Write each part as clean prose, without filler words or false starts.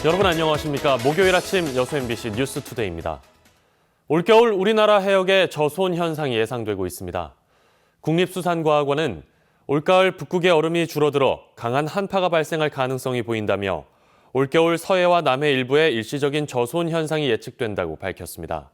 여러분 안녕하십니까. 목요일 아침 여수 MBC 뉴스투데이입니다. 올겨울 우리나라 해역에 저수온 현상이 예상되고 있습니다. 국립수산과학원은 올가을 북극의 얼음이 줄어들어 강한 한파가 발생할 가능성이 보인다며 올겨울 서해와 남해 일부에 일시적인 저수온 현상이 예측된다고 밝혔습니다.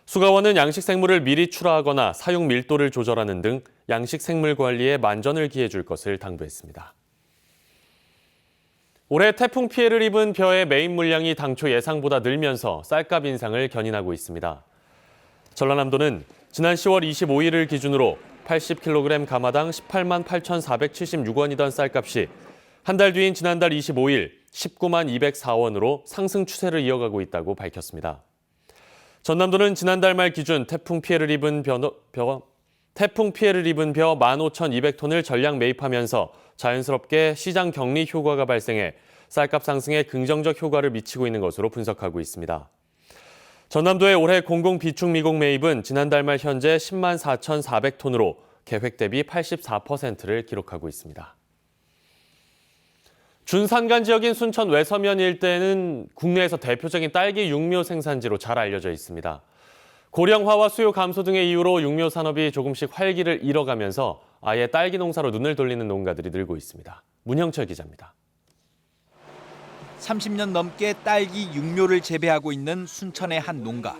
수가원은 양식생물을 미리 출하하거나 사육 밀도를 조절하는 등 양식생물 관리에 만전을 기해줄 것을 당부했습니다. 올해 태풍 피해를 입은 벼의 매입 물량이 당초 예상보다 늘면서 쌀값 인상을 견인하고 있습니다. 전라남도는 지난 10월 25일을 기준으로 80kg 가마당 18만 8,476원이던 쌀값이 한 달 뒤인 지난달 25일 19만 204원으로 상승 추세를 이어가고 있다고 밝혔습니다. 전남도는 지난달 말 기준 태풍 피해를 입은 벼 15,200톤을 전량 매입하면서 자연스럽게 시장 격리 효과가 발생해 쌀값 상승에 긍정적 효과를 미치고 있는 것으로 분석하고 있습니다. 전남도의 올해 공공비축 미국 매입은 지난달 말 현재 10만 4,400톤으로 계획 대비 84%를 기록하고 있습니다. 준산간 지역인 순천 외서면 일대는 국내에서 대표적인 딸기 육묘 생산지로 잘 알려져 있습니다. 고령화와 수요 감소 등의 이유로 육묘 산업이 조금씩 활기를 잃어가면서 아예 딸기 농사로 눈을 돌리는 농가들이 늘고 있습니다. 문형철 기자입니다. 30년 넘게 딸기 육묘를 재배하고 있는 순천의 한 농가.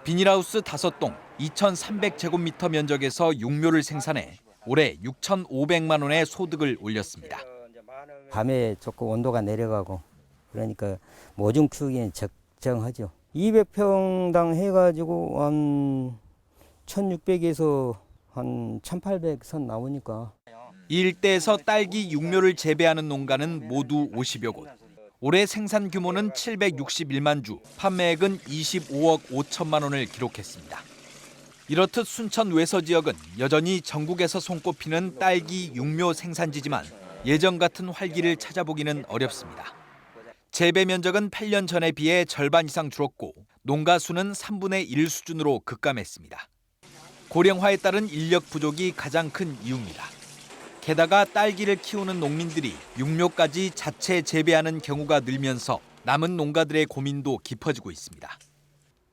비닐하우스 5동 2,300제곱미터 면적에서 육묘를 생산해 올해 6,500만 원의 소득을 올렸습니다. 밤에 조금 온도가 내려가고 그러니까 모종 키우기엔 적정하죠. 200평당 해가지고 한 1,600에서 한 1,800선 나오니까. 이 일대에서 딸기 육묘를 재배하는 농가는 모두 50여 곳. 올해 생산 규모는 761만 주, 판매액은 25억 5천만 원을 기록했습니다. 이렇듯 순천 외서 지역은 여전히 전국에서 손꼽히는 딸기 육묘 생산지지만 예전 같은 활기를 찾아보기는 어렵습니다. 재배 면적은 8년 전에 비해 절반 이상 줄었고 농가 수는 3분의 1 수준으로 급감했습니다. 고령화에 따른 인력 부족이 가장 큰 이유입니다. 게다가 딸기를 키우는 농민들이 육묘까지 자체 재배하는 경우가 늘면서 남은 농가들의 고민도 깊어지고 있습니다.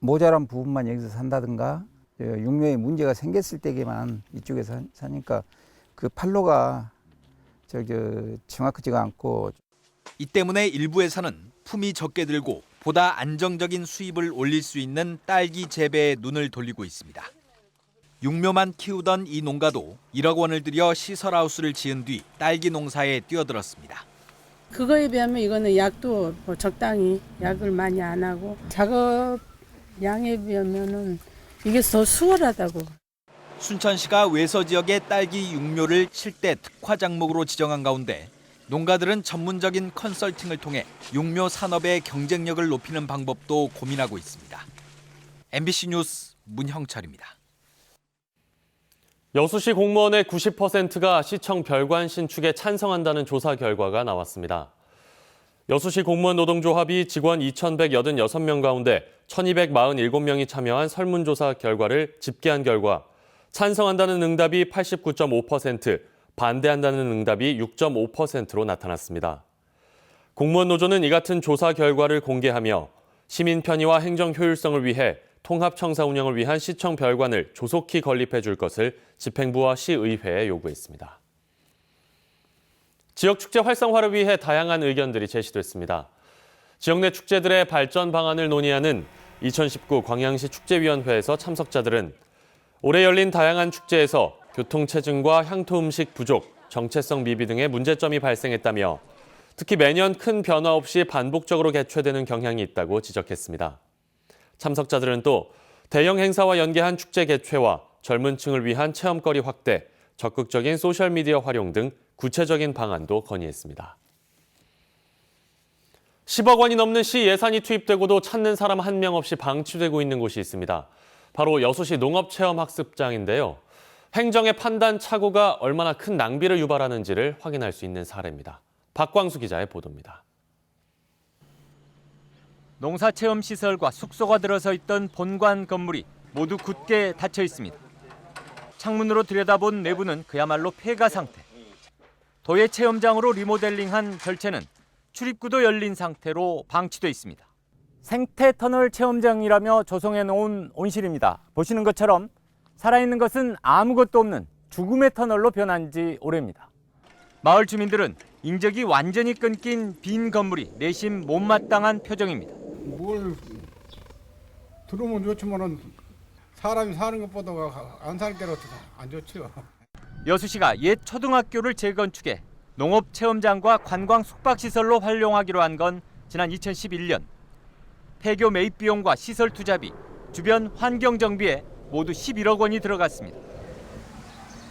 모자란 부분만 여기서 산다든가 육묘에 문제가 생겼을 때에만 이쪽에서 사니까 그 판로가 정확하지가 않고. 이 때문에 일부에서는 품이 적게 들고 보다 안정적인 수입을 올릴 수 있는 딸기 재배에 눈을 돌리고 있습니다. 육묘만 키우던 이 농가도 1억 원을 들여 시설하우스를 지은 뒤 딸기 농사에 뛰어들었습니다. 그거에 비하면 이거는 약도 적당히 약을 많이 안 하고 작업 양에 비하면은 이게 더 수월하다고. 순천시가 외서 지역의 딸기 육묘를 7대 특화 작목으로 지정한 가운데 농가들은 전문적인 컨설팅을 통해 육묘 산업의 경쟁력을 높이는 방법도 고민하고 있습니다. MBC 뉴스 문형철입니다. 여수시 공무원의 90%가 시청 별관 신축에 찬성한다는 조사 결과가 나왔습니다. 여수시 공무원 노동조합이 직원 2,186명 가운데 1,247명이 참여한 설문조사 결과를 집계한 결과 찬성한다는 응답이 89.5%, 반대한다는 응답이 6.5%로 나타났습니다. 공무원 노조는 이 같은 조사 결과를 공개하며 시민 편의와 행정 효율성을 위해 통합청사 운영을 위한 시청 별관을 조속히 건립해 줄 것을 집행부와 시의회에 요구했습니다. 지역축제 활성화를 위해 다양한 의견들이 제시됐습니다. 지역 내 축제들의 발전 방안을 논의하는 2019 광양시 축제위원회에서 참석자들은 올해 열린 다양한 축제에서 교통체증과 향토음식 부족, 정체성 미비 등의 문제점이 발생했다며 특히 매년 큰 변화 없이 반복적으로 개최되는 경향이 있다고 지적했습니다. 참석자들은 또 대형 행사와 연계한 축제 개최와 젊은 층을 위한 체험거리 확대, 적극적인 소셜미디어 활용 등 구체적인 방안도 건의했습니다. 10억 원이 넘는 시 예산이 투입되고도 찾는 사람 한 명 없이 방치되고 있는 곳이 있습니다. 바로 여수시 농업체험학습장인데요. 행정의 판단 착오가 얼마나 큰 낭비를 유발하는지를 확인할 수 있는 사례입니다. 박광수 기자의 보도입니다. 농사체험시설과 숙소가 들어서 있던 본관 건물이 모두 굳게 닫혀 있습니다. 창문으로 들여다본 내부는 그야말로 폐가 상태. 도예 체험장으로 리모델링한 별채는 출입구도 열린 상태로 방치돼 있습니다. 생태 터널 체험장이라며 조성해 놓은 온실입니다. 보시는 것처럼 살아있는 것은 아무것도 없는 죽음의 터널로 변한 지 오래입니다. 마을 주민들은 인적이 완전히 끊긴 빈 건물이 내심 못마땅한 표정입니다. 뭘 들어오면 좋지만은 사람이 사는 것보다 안 사는 게로 안 좋죠. 여수시가 옛 초등학교를 재건축해 농업 체험장과 관광 숙박시설로 활용하기로 한 건 지난 2011년. 폐교 매입 비용과 시설 투자비, 주변 환경 정비에 모두 11억 원이 들어갔습니다.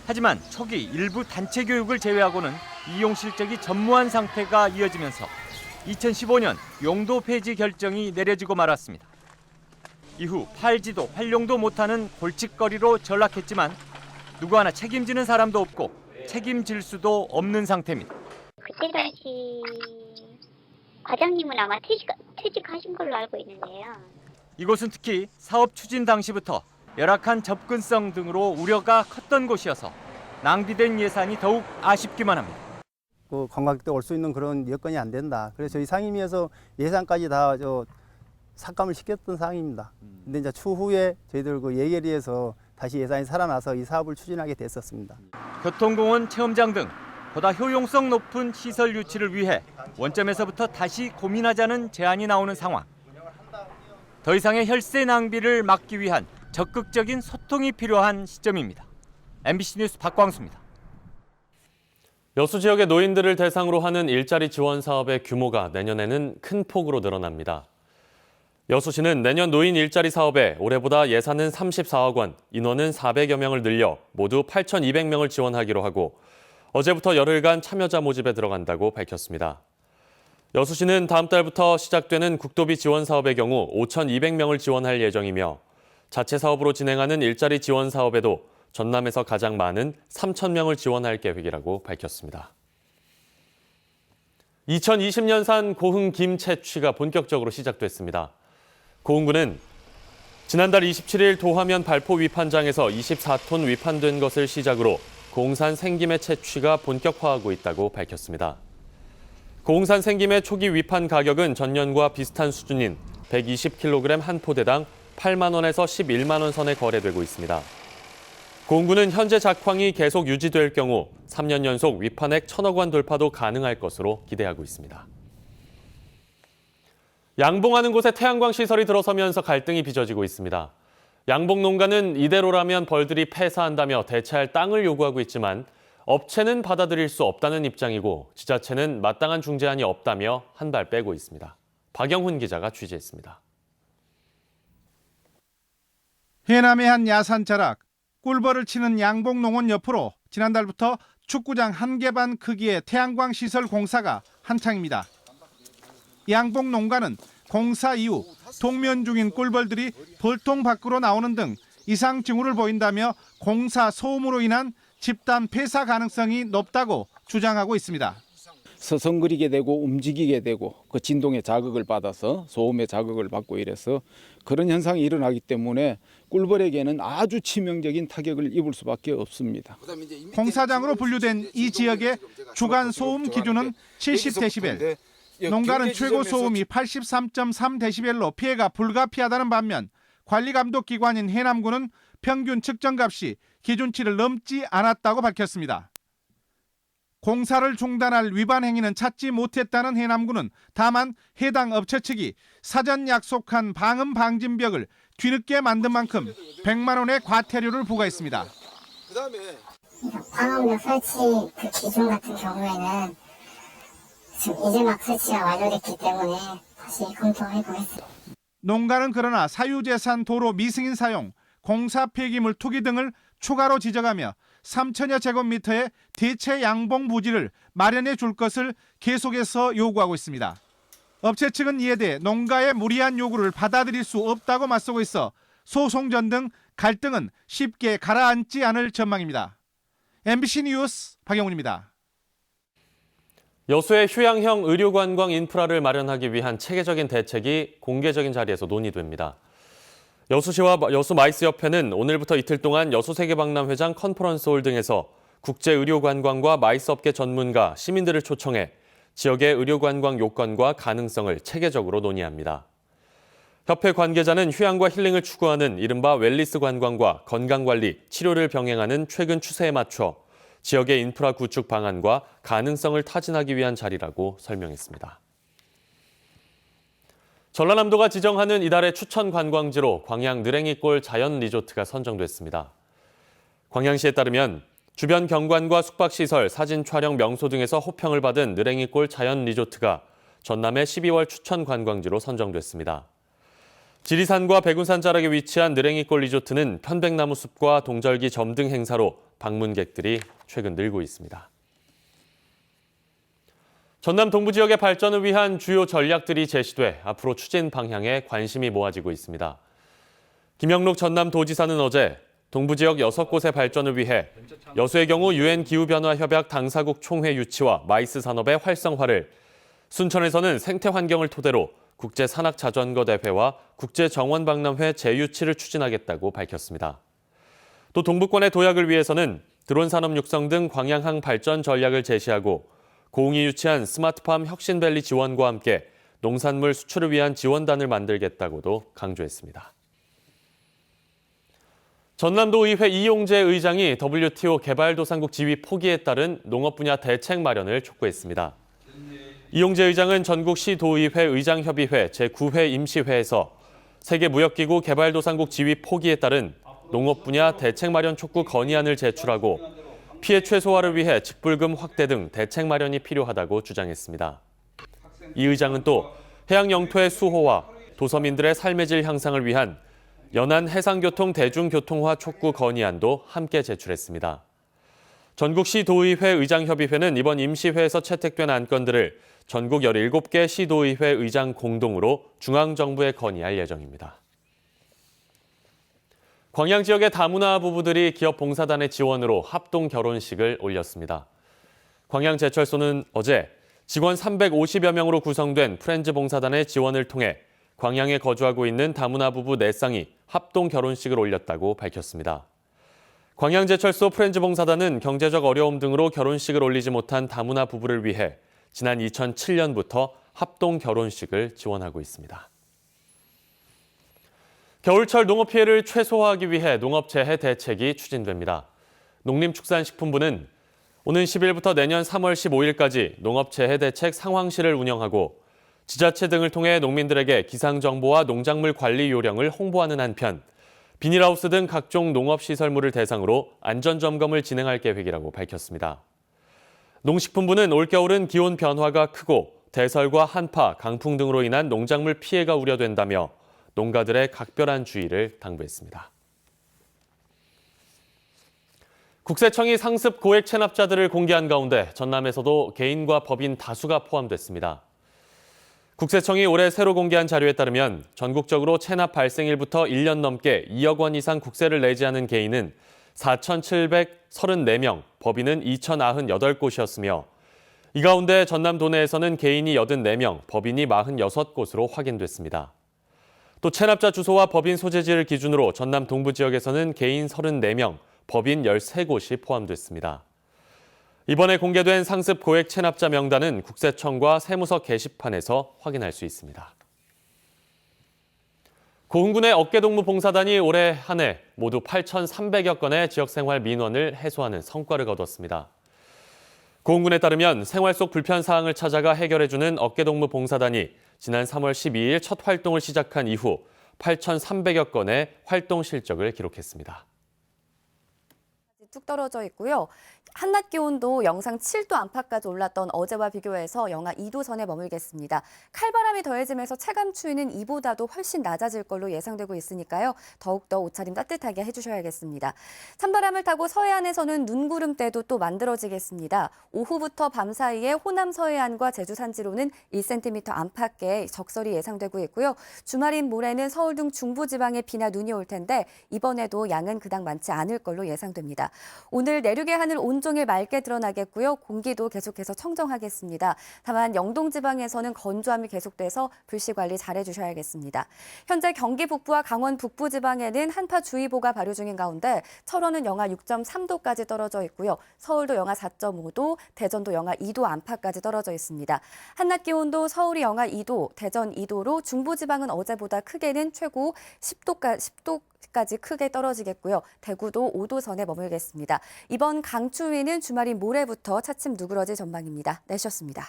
하지만 초기 일부 단체 교육을 제외하고는 이용 실적이 전무한 상태가 이어지면서 2015년 용도 폐지 결정이 내려지고 말았습니다. 이후 팔지도 활용도 못하는 골칫거리로 전락했지만 누구 하나 책임지는 사람도 없고 책임질 수도 없는 상태입니다. 그때 당시 과장님은 아마 퇴직하신 걸로 알고 있는데요. 이곳은 특히 사업 추진 당시부터 열악한 접근성 등으로 우려가 컸던 곳이어서 낭비된 예산이 더욱 아쉽기만 합니다. 그 관광객도 올 수 있는 그런 여건이 안 된다. 그래서 저희 상임위에서 예산까지 다 삭감을 시켰던 상황입니다. 근데 이제 추후에 저희들 그 예결위에서 다시 예산이 살아나서 이 사업을 추진하게 됐었습니다. 교통공원 체험장 등 보다 효용성 높은 시설 유치를 위해 원점에서부터 다시 고민하자는 제안이 나오는 상황. 더 이상의 혈세 낭비를 막기 위한 적극적인 소통이 필요한 시점입니다. MBC 뉴스 박광수입니다. 여수 지역의 노인들을 대상으로 하는 일자리 지원 사업의 규모가 내년에는 큰 폭으로 늘어납니다. 여수시는 내년 노인 일자리 사업에 올해보다 예산은 34억 원, 인원은 400여 명을 늘려 모두 8,200명을 지원하기로 하고 어제부터 열흘간 참여자 모집에 들어간다고 밝혔습니다. 여수시는 다음 달부터 시작되는 국도비 지원 사업의 경우 5,200명을 지원할 예정이며 자체 사업으로 진행하는 일자리 지원 사업에도 전남에서 가장 많은 3,000명을 지원할 계획이라고 밝혔습니다. 2020년산 고흥 김 채취가 본격적으로 시작됐습니다. 고흥군은 지난달 27일 도화면 발포 위판장에서 24톤 위판된 것을 시작으로 고흥산 생김의 채취가 본격화하고 있다고 밝혔습니다. 고흥산 생김의 초기 위판 가격은 전년과 비슷한 수준인 120kg 한 포대당 8만 원에서 11만 원 선에 거래되고 있습니다. 고흥군은 현재 작황이 계속 유지될 경우 3년 연속 위판액 1,000억 원 돌파도 가능할 것으로 기대하고 있습니다. 양봉하는 곳에 태양광 시설이 들어서면서 갈등이 빚어지고 있습니다. 양봉 농가는 이대로라면 벌들이 폐사한다며 대체할 땅을 요구하고 있지만 업체는 받아들일 수 없다는 입장이고 지자체는 마땅한 중재안이 없다며 한 발 빼고 있습니다. 박영훈 기자가 취재했습니다. 해남의 한 야산 자락, 꿀벌을 치는 양봉 농원 옆으로 지난달부터 축구장 1개 반 크기의 태양광 시설 공사가 한창입니다. 양봉 농가는 공사 이후 동면 중인 꿀벌들이 벌통 밖으로 나오는 등 이상 징후를 보인다며 공사 소음으로 인한 집단 폐사 가능성이 높다고 주장하고 있습니다. 서성거리게 되고 움직이게 되고 그 진동의 자극을 받아서 소음의 자극을 받고 이래서 그런 현상이 일어나기 때문에 꿀벌에게는 아주 치명적인 타격을 입을 수밖에 없습니다. 공사장으로 분류된 이 지역의 주간 소음 기준은 70데시벨. 농가는 최고 소음이 83.3데시벨로 피해가 불가피하다는 반면 관리감독기관인 해남군은 평균 측정값이 기준치를 넘지 않았다고 밝혔습니다. 공사를 중단할 위반 행위는 찾지 못했다는 해남군은 다만 해당 업체 측이 사전 약속한 방음 방진벽을 뒤늦게 만든 만큼 100만 원의 과태료를 부과했습니다. 방음벽 설치 그 기준 같은 경우에는 지금 이제 막 설치가 완료됐기 때문에 다시 검토해보겠습니다. 농가는 그러나 사유재산 도로 미승인 사용, 공사 폐기물 투기 등을 추가로 지적하며 3천여 제곱미터의 대체 양봉 부지를 마련해 줄 것을 계속해서 요구하고 있습니다. 업체 측은 이에 대해 농가의 무리한 요구를 받아들일 수 없다고 맞서고 있어 소송전 등 갈등은 쉽게 가라앉지 않을 전망입니다. MBC 뉴스 박영훈입니다. 여수의 휴양형 의료관광 인프라를 마련하기 위한 체계적인 대책이 공개적인 자리에서 논의됩니다. 여수시와 여수마이스협회는 오늘부터 이틀 동안 여수세계박람회장 컨퍼런스홀 등에서 국제의료관광과 마이스업계 전문가, 시민들을 초청해 지역의 의료관광 요건과 가능성을 체계적으로 논의합니다. 협회 관계자는 휴양과 힐링을 추구하는 이른바 웰리스 관광과 건강관리, 치료를 병행하는 최근 추세에 맞춰 지역의 인프라 구축 방안과 가능성을 타진하기 위한 자리라고 설명했습니다. 전라남도가 지정하는 이달의 추천 관광지로 광양 느랭이골 자연 리조트가 선정됐습니다. 광양시에 따르면 주변 경관과 숙박시설, 사진 촬영 명소 등에서 호평을 받은 느랭이골 자연 리조트가 전남의 12월 추천 관광지로 선정됐습니다. 지리산과 백운산 자락에 위치한 느랭이골 리조트는 편백나무 숲과 동절기 점등 행사로 방문객들이 최근 늘고 있습니다. 전남 동부 지역의 발전을 위한 주요 전략들이 제시돼 앞으로 추진 방향에 관심이 모아지고 있습니다. 김영록 전남도지사는 어제 동부 지역 6곳의 발전을 위해 여수의 경우 UN 기후변화협약 당사국 총회 유치와 마이스 산업의 활성화를, 순천에서는 생태환경을 토대로 국제산악자전거 대회와 국제정원박람회 재유치를 추진하겠다고 밝혔습니다. 또 동부권의 도약을 위해서는 드론 산업 육성 등 광양항 발전 전략을 제시하고 고흥이 유치한 스마트팜 혁신밸리 지원과 함께 농산물 수출을 위한 지원단을 만들겠다고도 강조했습니다. 전남도 의회 이용재 의장이 WTO 개발도상국 지위 포기에 따른 농업 분야 대책 마련을 촉구했습니다. 이용재 의장은 전국시도의회 의장협의회 제9회 임시회에서 세계무역기구 개발도상국 지위 포기에 따른 농업 분야 대책 마련 촉구 건의안을 제출하고 피해 최소화를 위해 직불금 확대 등 대책 마련이 필요하다고 주장했습니다. 이 의장은 또 해양 영토의 수호와 도서민들의 삶의 질 향상을 위한 연안 해상교통 대중교통화 촉구 건의안도 함께 제출했습니다. 전국시도의회 의장협의회는 이번 임시회에서 채택된 안건들을 전국 17개 시도의회 의장 공동으로 중앙정부에 건의할 예정입니다. 광양 지역의 다문화 부부들이 기업 봉사단의 지원으로 합동 결혼식을 올렸습니다. 광양제철소는 어제 직원 350여 명으로 구성된 프렌즈 봉사단의 지원을 통해 광양에 거주하고 있는 다문화 부부 4쌍이 합동 결혼식을 올렸다고 밝혔습니다. 광양제철소 프렌즈 봉사단은 경제적 어려움 등으로 결혼식을 올리지 못한 다문화 부부를 위해 지난 2007년부터 합동 결혼식을 지원하고 있습니다. 겨울철 농업 피해를 최소화하기 위해 농업재해 대책이 추진됩니다. 농림축산식품부는 오는 10일부터 내년 3월 15일까지 농업재해 대책 상황실을 운영하고 지자체 등을 통해 농민들에게 기상정보와 농작물 관리 요령을 홍보하는 한편 비닐하우스 등 각종 농업시설물을 대상으로 안전점검을 진행할 계획이라고 밝혔습니다. 농식품부는 올겨울은 기온 변화가 크고 대설과 한파, 강풍 등으로 인한 농작물 피해가 우려된다며 농가들의 각별한 주의를 당부했습니다. 국세청이 상습 고액 체납자들을 공개한 가운데 전남에서도 개인과 법인 다수가 포함됐습니다. 국세청이 올해 새로 공개한 자료에 따르면 전국적으로 체납 발생일부터 1년 넘게 2억 원 이상 국세를 내지 않은 개인은 4,734명, 법인은 2,098곳이었으며 이 가운데 전남 도내에서는 개인이 84명, 법인이 46곳으로 확인됐습니다. 또 체납자 주소와 법인 소재지를 기준으로 전남 동부 지역에서는 개인 34명, 법인 13곳이 포함됐습니다. 이번에 공개된 상습 고액 체납자 명단은 국세청과 세무서 게시판에서 확인할 수 있습니다. 고흥군의 어깨동무 봉사단이 올해 한 해 모두 8,300여 건의 지역생활 민원을 해소하는 성과를 거뒀습니다. 고흥군에 따르면 생활 속 불편 사항을 찾아가 해결해주는 어깨동무 봉사단이 지난 3월 12일 첫 활동을 시작한 이후 8,300여 건의 활동 실적을 기록했습니다. 뚝 떨어져 있고요. 한낮 기온도 영상 7도 안팎까지 올랐던 어제와 비교해서 영하 2도 선에 머물겠습니다. 칼바람이 더해지면서 체감 추위는 이보다도 훨씬 낮아질 걸로 예상되고 있으니까요. 더욱더 옷차림 따뜻하게 해주셔야겠습니다. 찬바람을 타고 서해안에서는 눈구름대도 또 만들어지겠습니다. 오후부터 밤 사이에 호남 서해안과 제주 산지로는 1cm 안팎의 적설이 예상되고 있고요. 주말인 모레는 서울 등 중부지방에 비나 눈이 올 텐데 이번에도 양은 그닥 많지 않을 걸로 예상됩니다. 오늘 내륙의 하늘 온종일 맑게 드러나겠고요. 공기도 계속해서 청정하겠습니다. 다만 영동 지방에서는 건조함이 계속돼서 불씨 관리 잘해주셔야겠습니다. 현재 경기 북부와 강원 북부 지방에는 한파주의보가 발효 중인 가운데 철원은 영하 6.3도까지 떨어져 있고요. 서울도 영하 4.5도, 대전도 영하 2도 안팎까지 떨어져 있습니다. 한낮 기온도 서울이 영하 2도, 대전 2도로 중부지방은 어제보다 크게는 최고 10도까지 크게 떨어지겠고요. 대구도 5도 선에 머물겠습니다. 이번 강추위는 주말인 모레부터 차츰 누그러질 전망입니다. 날씨였습니다.